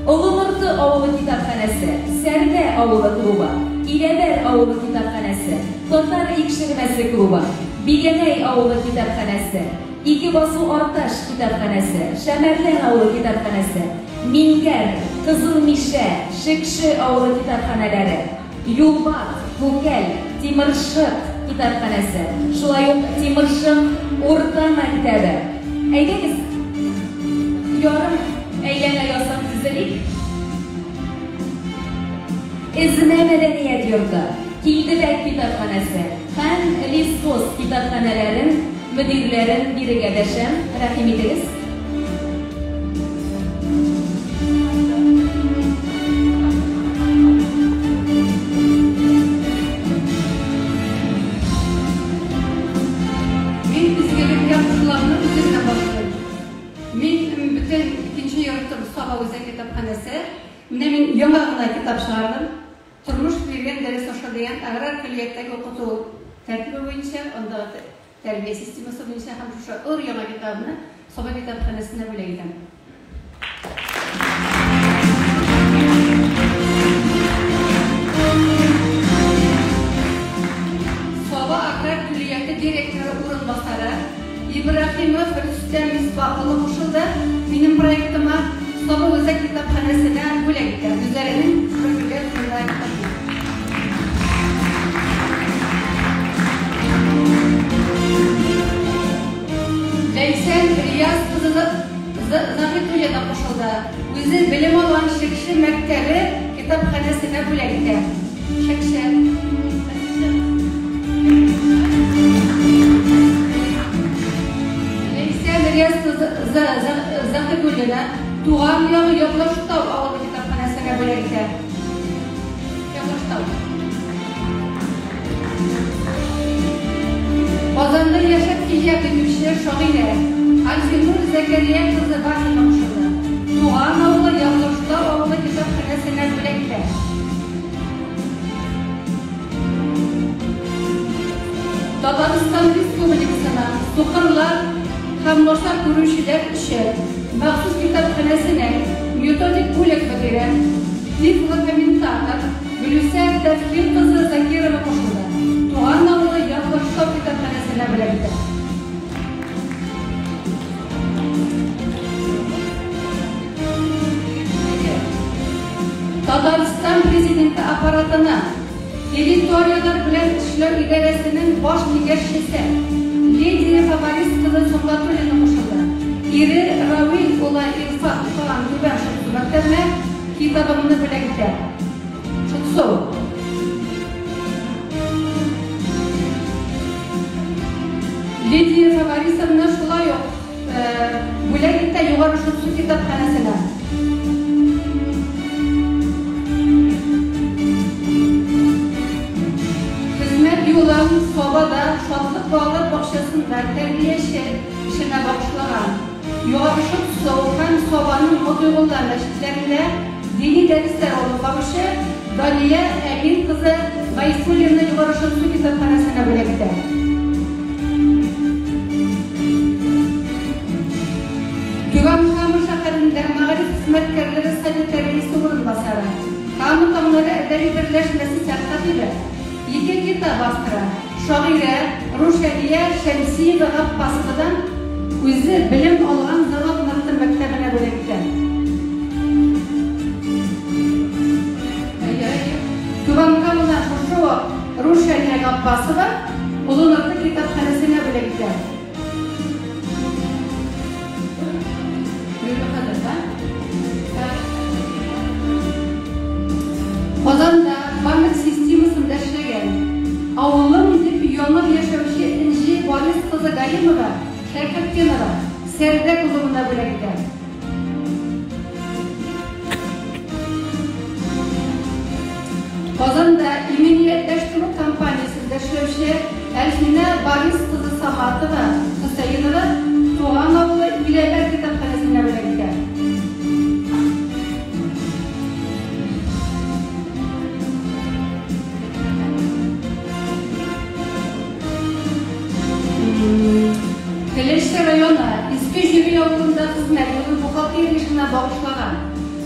Улунурты авылы китапханасы, Сәрдә авылы клубы, Иләбәр авылы китапханасы, Татар икшермәсе клубы, Бигәнәй авылы китапханасы, Ике басу Арташ китапханасы, Шәмәрлән авылы китапханасы, Мингәр, Кызылмишә, Шекше авылы китапханалары, Юлбат, Күкәл, Тимыршык китапханасы, шулай ук Тимыршык урта мәктәбе. Әйдәгез, ярым әйләнә ясап төзелик. Эзмә мәдәният йорты, Килдебәк китапханасы һәм Лисхоз китапханаларын мөдирләрен бирегә дәшәм. Рәхим итегез. Мен яңа гына китап чыгардым. Тормыш биргән дәрес аша дигән аграр көллияттәге укыту тәртибе буенча, анда тәрбия системасы буенча һәм шушы өр яңа китапны Саба китапханәсенә бүләк итәм. Саба аграр көллияте директоры урынбасары Ибрахимов Рөстәм Мисбахлы кушылды. Минем проектыма Саба Үзәк китапханәсенә бүләк итә. Үзләренең шөгыльләр турында әйтә. Ләйсән Рияз кызы Заһитуллина кушылды. Үзе белем алган Шекше мәктәбе китапханәсенә бүләк итә. Шекше. Ләйсән Рияз Заһитуллина Туган яғы Яклаштау авылы китапханәсенә бүләк итә. Яклаштау. Казанда яшәп килгән белгече шагыйрә Альфинур Зәкәрия кызы Вахима кушылды. Туган авылы Яклаштау авылы китапханәсенә бүләк итә. Татарстан Республикасына Сукырлар һәм башка күрүчеләр өчен махсус китапханәсенә методик бүләк бирә. Тифлы комментатор Гөлүсә Тәфкир кызы Закирова кушылды. Туган авылы Яклаштау китапханәсенә бүләк итә. Татарстан президенты аппаратына территориялар белән эшләү идарәсенең баш миңгәрчесе Лидия Фабарис кызы Сомгатуллина кушылды. Ире Равил улы Илфат Калан Түбән Шутсу мәктәбенә китабымны бүләк итә. Шутсу. Лидия Фабарисовна шулай ук бүләк итә Югары Шутсу китапханәсенә. Юлам Сабада шатлык балалар бакчасында тәрбияче эшенә багышлаган. Югары Шутсу һәм Сабаның Модугулда мәчетләрендә дини дәресләр алып баручы Дания Әмин кызы Гайсуллина Югары Шутсу китапханәсенә бүләк итә. Түбән Кама шәһәрендә мәгариф хезмәткәрләре санитариясе урынбасары Кама Тамлары әдәби берләшмәсе сәркатибе Ике китап авторы шагыйрә Рушәдия Шәмсиева Гаппасовадан үзе белем алган Завод Нурты мәктәбенә бүләк итә. Түбән Камада шушы Рушәдия Гаппасова Улы Нурты китапханәсенә бүләк итә. Казанда банк системасында эшләгән авылым дип янып яшәүче Инҗи Борис кызы Галимова Шәркәткенова Сәрдә клубына бүләк итә. Казанда иминиятләштерү компаниясендә эшләүче Әлфинә Борис кызы Саматова Хөсәенова туган авылы Иләбәр китапханәсенә бүләк итә. Келеште районы Иске Җире авылында хезмәт юлы бухгалтер эшенә багышлаган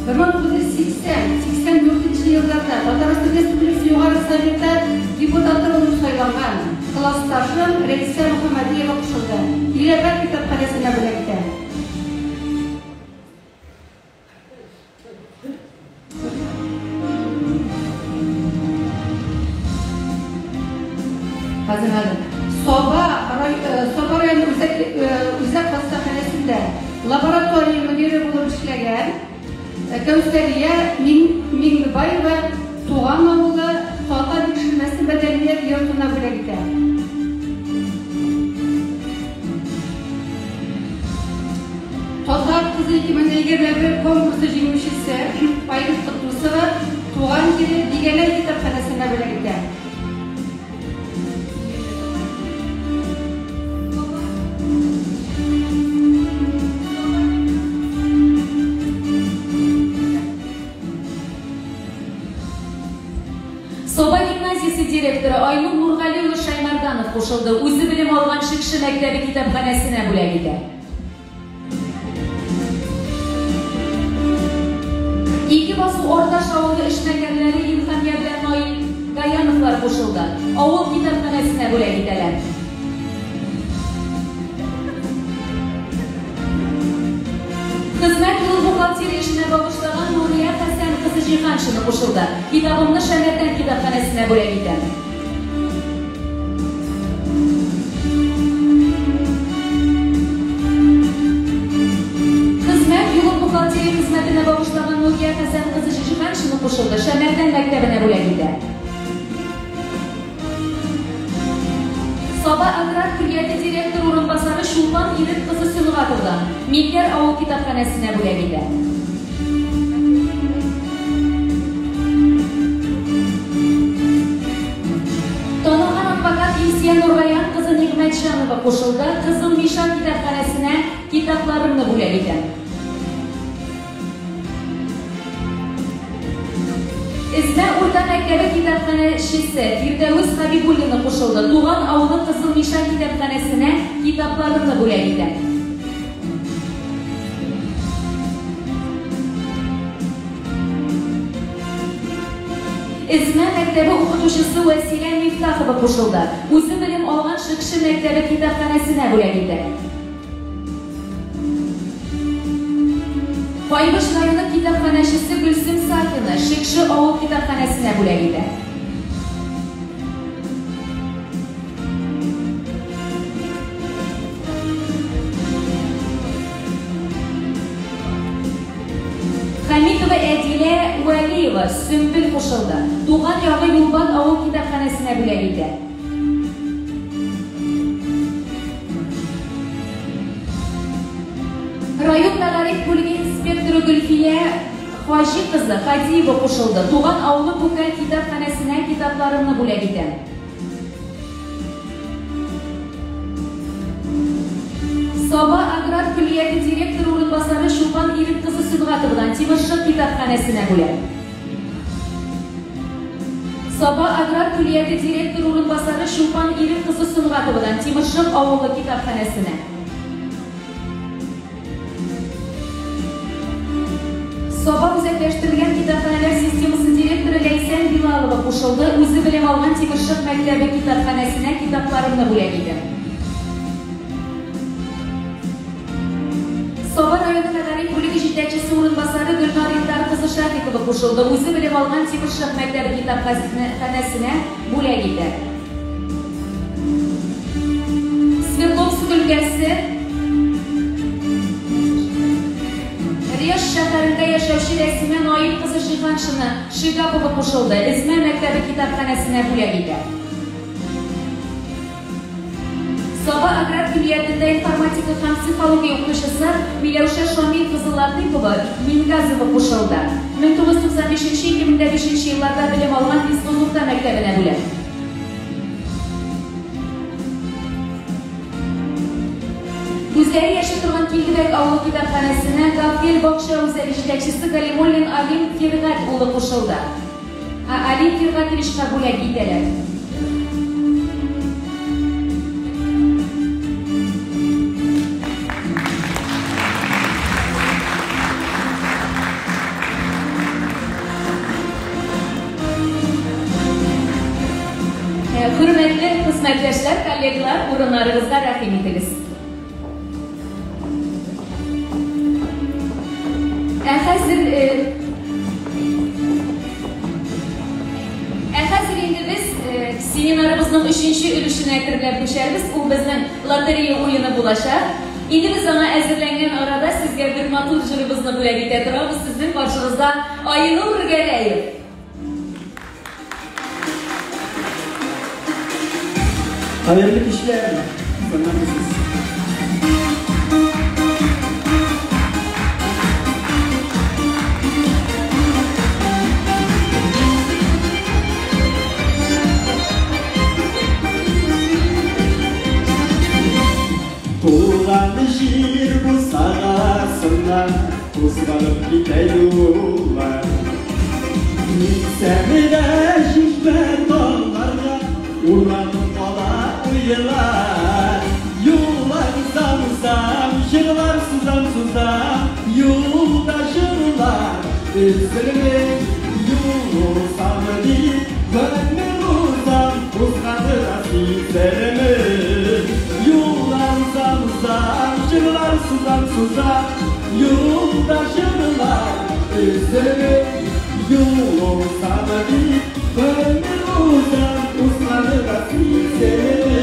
1980-84 yıllarda Tataristan Respublikası Yukarı Sovet'te deputatlar olup saylangan. Klastaşım Reisa Muhammadiyeva qo'shildi. Dilbar kitobxonasini birlikda. Hazırladı. Soba rayonu Uzak hastaxonasida laboratoriya müdiri bo'lib ishlagan Kavsariya Mingbayeva tug'an o'g'li Toqa tekshirmasi madaniyat yurtida birlikda. Toqa qizi 2021 konkursi jenguvchisi Paydus Qutlusova tug'an yili deganlar kitobxonasida birlikda. Soba gimnaziyasi direktori Aynur Nurg'aliyev Shaymardanov qo'shildi. O'zi bilim olgan Shikshi maktabi kitobxonasini bo'lagida. Ikki bosu O'rtash ovuli ishlanganlari Ilhamiya bilan Noil Gayanovlar qo'shildi. Ovul kitobxonasini bo'lagidalar. Xizmat yo'l buxgalteriya ishini bag'ishlagan Nuriya Hasan qizi Jihanshina qo'shildi. Kitobimni Shangardan kitobxonasida bo'lagida. Xizmat yo'l buxgalteriya xizmatini bag'ishlagan Nuriya Hasan qizi Jihanshina qo'shildi. Shangardan maktabida bo'lagida. Soba agrar kulliyati direktori o'rinbosari Shulton Irit qizi Sulg'atovdan Milgar ovul kitobxonasida bo'lagida. Tonoxon advokat Ilsiya Nurg'ayan qizi Nig'matjonova qo'shildi. Qizil Mishon kitobxonasida kitoblarimni bo'lagida. Izma o'rta maktabi kitobxonachisi Firdavs Habibullina qo'shildi. Tug'an ovuli Qizil Mishon kitobxonasida kitoblarimni bo'lagida. Izma maktabi o'qituvchisi Vasila Miftaxova qo'shildi. O'zi bilim olgan Shikshi maktabi kitobxonasida bo'lagida. Qo'ybish rayoni kitobxonachisi Gulsim Sakina Shikshi ovul kitobxonasida bo'lagida. Hamidova Adila Valiyeva Sumbul qo'shildi. Tug'an yog'i Yo'lbon ovul kitobxonasida bo'lagida. Rayon Magarib bo'ligi inspektori Gulfiya Hoji qizi Hadiyeva qo'shildi. Tug'an ovuli Bukal kitobxonasida kitoblarimni bo'lagida. Soba agrar kulliyati direktori o'rinbosari Shulton Irit qizi Sulg'atovdan Timirshik kitobxonasida bo'ladi. Soba agrar kulliyati direktori o'rinbosari Shulton Irit qizi Sulg'atovdan Timirshik ovuli kitobxonasida. Soba o'zlashtirilgan kitobxonalar sistemasi direktori Laysan Bilalova qo'shildi. O'zi bilim olgan Timirshik maktabi kitobxonasida kitoblarimni bo'lagida. Soba rayoni Magarib bo'ligi yetakchisi o'rinbosari Gulnor Ilдар qizi Shafiqova qo'shildi. O'zi bilim olgan Timirshik maktabi kitobxonasida bo'lagida. Sverdlovsk o'lkasi Riyosh shaharida yashovchi Rasima Noil qizi Jihanshina Shigapova qo'shildi. Izma maktabi kitobxonasida bo'lagida. Soba agrar kulliyatida informatika ham psixologiya o'qituvchisi Milyosha Shomil qizi Latifova Mingazova qo'shildi. 1995-2005 yillarda bilim olgan Islomurda maktabida bo'ladi. O'zlari yashab turgan Kelgibek ovul kitobxonasida Gavdel bog'cha o'zlari yetakchisi Galimollin Alim Firg'at o'g'li qo'shildi. Alim Firg'at ishqa bo'lagidalar. Xizmətdaşlar, kollegalar, o'rinlaringizga rahim etiniz. Hozir endi biz seminarimizning 3-chi ulushini kirib ko'ramiz. U bizning lotereya o'yini bo'lacak. Endi biz ona hazırlangan arada sizga bir maturjimizni bilan aytamiz. Sizning boshingizda Aynur Garayev. Hayırlı işler. Tuğlan şiir bu sağasından uzanıp gidiyorlar. Semine şişme dağlarına uğranıp ala uyular. Yollar uzam şırlar suzam yoldaşırlar. Üzülme yolu sanırı gönlüm uzam uzanır asizlerimi. Şırlar suzam yoldaşırlar. Üzülme yolu sanırı gönlüm uzam uzanır asizlerimi.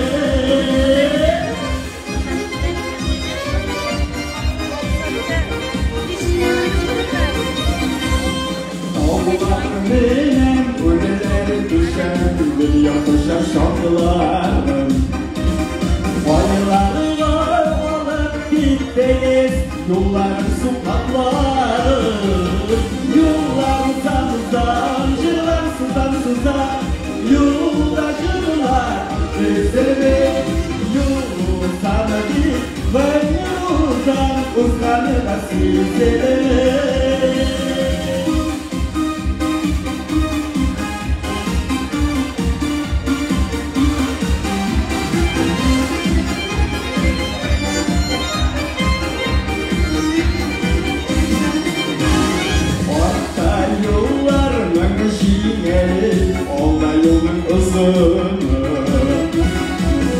Benim ölüleri düşen bir yakışa şarkılarım. Bayılarına alıp gittiniz yolların sokakları. Yollar uzam şırlar suzam yoldaşırlar. Üzülme yolu sanırı gönlüm uzam uzanır asizlerime.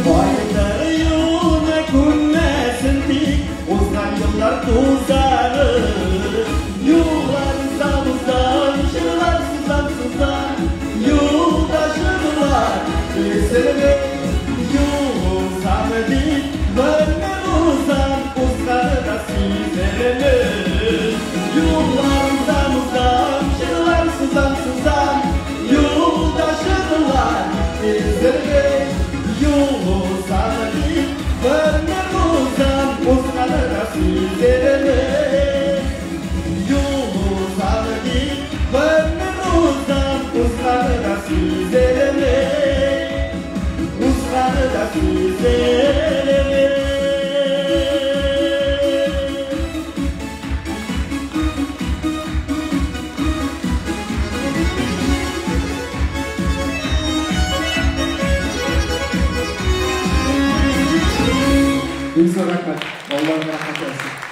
Bayları yoluna günmesin dik uzan yollar tuzarı. Yollar uzam şırlar suzam yoldaşırlar. Üzülme yolu samedik gönlüm uzam uzanır asizlerime. Yollar uzam şırlar suzam yoldaşırlar. Üzülme yolu samedik gönlüm uzam uzanır asizlerime. Yolu samedik gönlüm uzam uzanır asizlerime. Uzanır asizlerime. Biz rahmet. Allah'ın rahmet olsun.